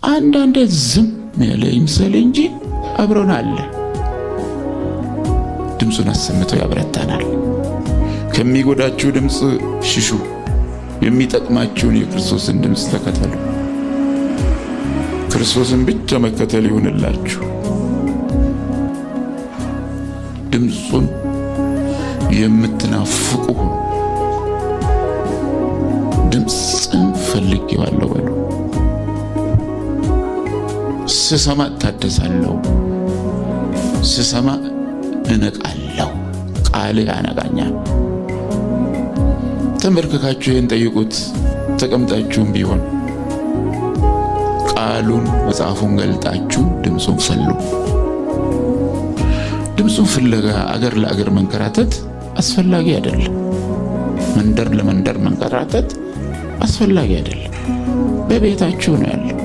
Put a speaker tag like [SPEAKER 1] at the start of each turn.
[SPEAKER 1] አንዳንዴ ዝም ያለ ይምሰል እንጂ አብሮን አለ። ድምፁን አሰምቶ ያበረታናል። ከሚጎዳችሁ ድምፅ ሽሹ፣ የሚጠቅማችሁን የክርስቶስን ድምፅ ተከተሉ። ክርስቶስን ብቻ መከተል ይሁንላችሁ። ድምፁን የምትናፍቁ ሁኑ። ድምፅን ፈልጌዋለሁ በሉ። ስሰማ እታደሳለሁ፣ ስሰማ እነቃለሁ። ቃል ያነቃኛል። ተንበርክካችሁ ይህን ጠይቁት። ተቀምጣችሁም ቢሆን ቃሉን መጽሐፉን ገልጣችሁ ድምፁን ፈልጉ። ድምፁን ፍለጋ አገር ለአገር መንከራተት አስፈላጊ አይደለም። መንደር ለመንደር መንከራተት አስፈላጊ አይደለም። በቤታችሁ ነው ያለው።